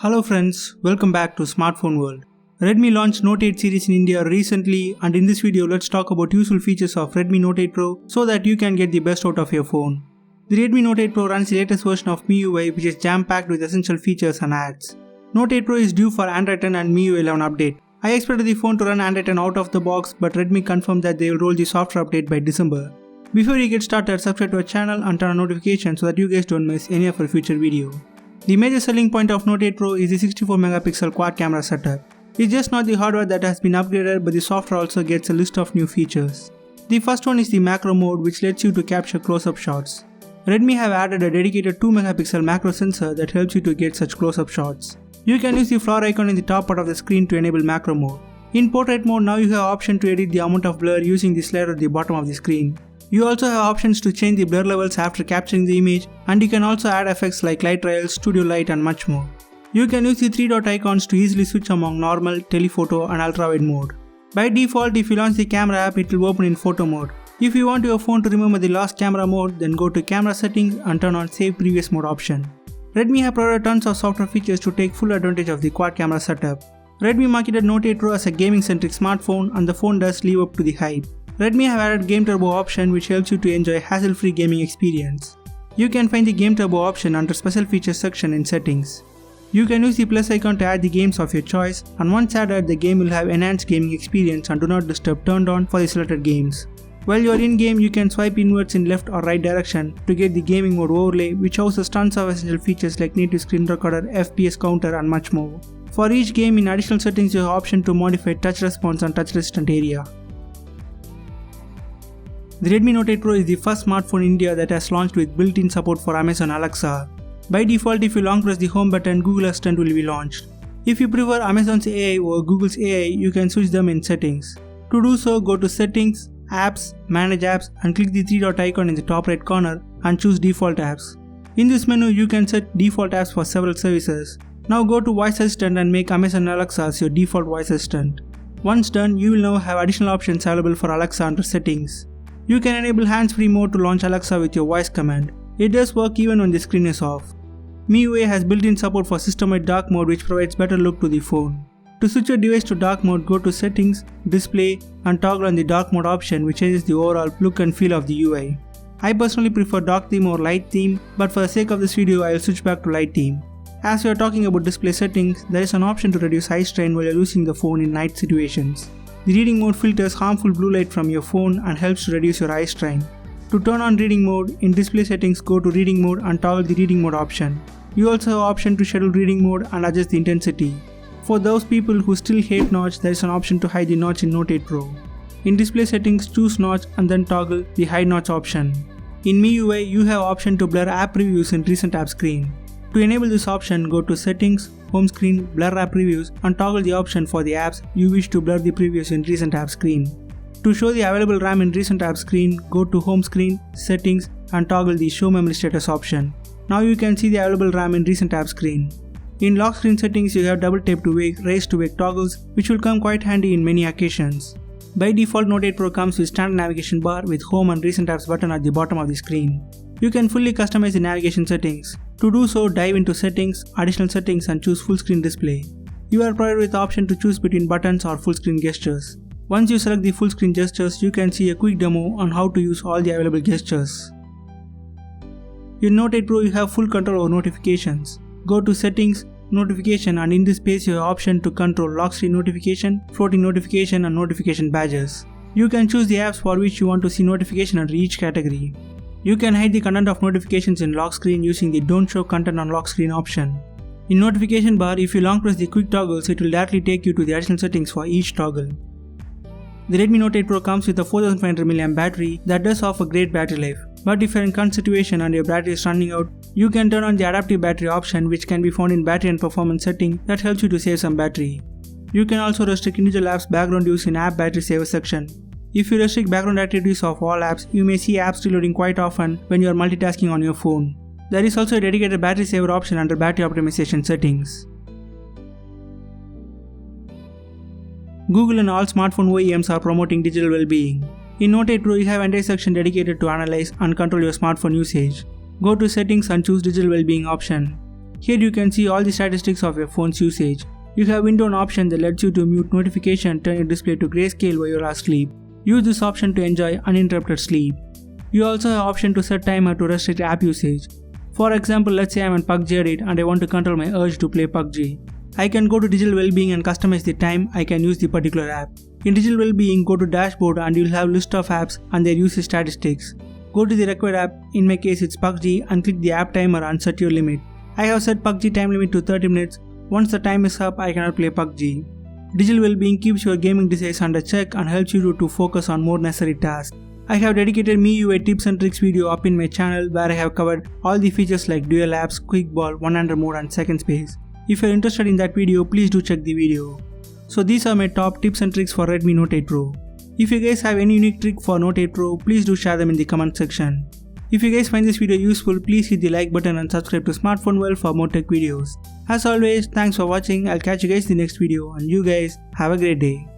Hello friends, welcome back to Smartphone World. Redmi launched Note 8 series in India recently, and in this video let's talk about useful features of Redmi Note 8 Pro so that you can get the best out of your phone. The Redmi Note 8 Pro runs the latest version of MIUI, which is jam-packed with essential features and ads. Note 8 Pro is due for Android 10 and MIUI 11 update. I expected the phone to run Android 10 out of the box, but Redmi confirmed that they will roll the software update by December. Before you get started, subscribe to our channel and turn on notifications so that you guys don't miss any of our future video. The major selling point of Note 8 Pro is the 64 megapixel quad camera setup. It's just not the hardware that has been upgraded, but the software also gets a list of new features. The first one is the macro mode, which lets you to capture close-up shots. Redmi have added a dedicated 2 megapixel macro sensor that helps you to get such close-up shots. You can use the flower icon in the top part of the screen to enable macro mode. In portrait mode, now you have option to edit the amount of blur using the slider at the bottom of the screen. You also have options to change the blur levels after capturing the image, and you can also add effects like light trails, studio light and much more. You can use the 3 dot icons to easily switch among normal, telephoto and ultra-wide mode. By default, if you launch the camera app, it will open in photo mode. If you want your phone to remember the last camera mode, then go to camera settings and turn on save previous mode option. Redmi have provided tons of software features to take full advantage of the quad camera setup. Redmi marketed Note 8 Pro as a gaming-centric smartphone, and the phone does live up to the hype. Redmi have added Game Turbo option, which helps you to enjoy hassle-free gaming experience. You can find the Game Turbo option under Special Features section in Settings. You can use the plus icon to add the games of your choice, and once added, the game will have enhanced gaming experience and do not disturb turned on for the selected games. While you are in game, you can swipe inwards in left or right direction to get the gaming mode overlay, which houses tons of essential features like native screen recorder, FPS counter and much more. For each game, in additional settings you have option to modify touch response and touch resistant area. The Redmi Note 8 Pro is the first smartphone in India that has launched with built-in support for Amazon Alexa. By default, if you long press the home button, Google Assistant will be launched. If you prefer Amazon's AI or Google's AI, you can switch them in settings. To do so, go to Settings, Apps, Manage Apps and click the 3 dot icon in the top right corner and choose Default Apps. In this menu, you can set default apps for several services. Now go to Voice Assistant and make Amazon Alexa as your default voice assistant. Once done, you will now have additional options available for Alexa under Settings. You can enable hands-free mode to launch Alexa with your voice command. It does work even when the screen is off. MIUI has built-in support for system-wide dark mode, which provides better look to the phone. To switch your device to dark mode, go to Settings, Display and toggle on the dark mode option, which changes the overall look and feel of the UI. I personally prefer dark theme or light theme, but for the sake of this video I will switch back to light theme. As we are talking about display settings, there is an option to reduce eye strain while using the phone in night situations. The reading mode filters harmful blue light from your phone and helps to reduce your eye strain. To turn on reading mode, in display settings go to reading mode and toggle the reading mode option. You also have option to schedule reading mode and adjust the intensity. For those people who still hate notch, there is an option to hide the notch in Note 8 Pro. In display settings, choose notch and then toggle the hide notch option. In MIUI, you have option to blur app previews in recent app screen. To enable this option, go to Settings, Home Screen, Blur App Previews and toggle the option for the apps you wish to blur the previews in recent app screen. To show the available RAM in recent app screen, go to Home Screen, Settings and toggle the Show Memory Status option. Now you can see the available RAM in recent app screen. In lock screen settings, you have double tap to wake, raise to wake toggles, which will come quite handy in many occasions. By default, Note 8 Pro comes with standard navigation bar with Home and Recent Apps button at the bottom of the screen. You can fully customize the navigation settings. To do so, dive into Settings, Additional Settings and choose Full Screen Display. You are provided with the option to choose between buttons or full screen gestures. Once you select the full screen gestures, you can see a quick demo on how to use all the available gestures. In Note 8 Pro, you have full control over notifications. Go to Settings, Notification and in this space you have option to control lock screen notification, floating notification and notification badges. You can choose the apps for which you want to see notification under each category. You can hide the content of notifications in lock screen using the Don't Show Content on Lock Screen option. In notification bar, if you long press the quick toggles, it will directly take you to the additional settings for each toggle. The Redmi Note 8 Pro comes with a 4500 mAh battery that does offer great battery life. But if you are in current situation and your battery is running out, you can turn on the adaptive battery option, which can be found in battery and performance setting that helps you to save some battery. You can also restrict individual apps background use in app battery saver section. If you restrict background activities of all apps, you may see apps reloading quite often when you are multitasking on your phone. There is also a dedicated battery saver option under battery optimization settings. Google and all smartphone OEMs are promoting digital well-being. In Note 8 Pro, you have an entire section dedicated to analyze and control your smartphone usage. Go to Settings and choose Digital Wellbeing option. Here you can see all the statistics of your phone's usage. You have window option that lets you to mute notification and turn your display to grayscale while you are asleep. Use this option to enjoy uninterrupted sleep. You also have option to set timer to restrict app usage. For example, let's say I am on PUBG Edit and I want to control my urge to play PUBG. I can go to Digital Wellbeing and customize the time I can use the particular app. In Digital Wellbeing, go to Dashboard and you'll have list of apps and their usage statistics. Go to the required app, in my case it's PUBG, and click the app timer and set your limit. I have set PUBG time limit to 30 minutes. Once the time is up, I cannot play PUBG. Digital Wellbeing keeps your gaming desires under check and helps you to focus on more necessary tasks. I have dedicated MIUI tips and tricks video up in my channel where I have covered all the features like dual apps, quick ball, one-hander mode and second space. If you are interested in that video, please do check the video. So these are my top tips and tricks for Redmi Note 8 Pro. If you guys have any unique trick for Note 8 Pro, please do share them in the comment section. If you guys find this video useful, please hit the like button and subscribe to Smartphone World for more tech videos. As always, thanks for watching. I'll catch you guys in the next video and you guys have a great day.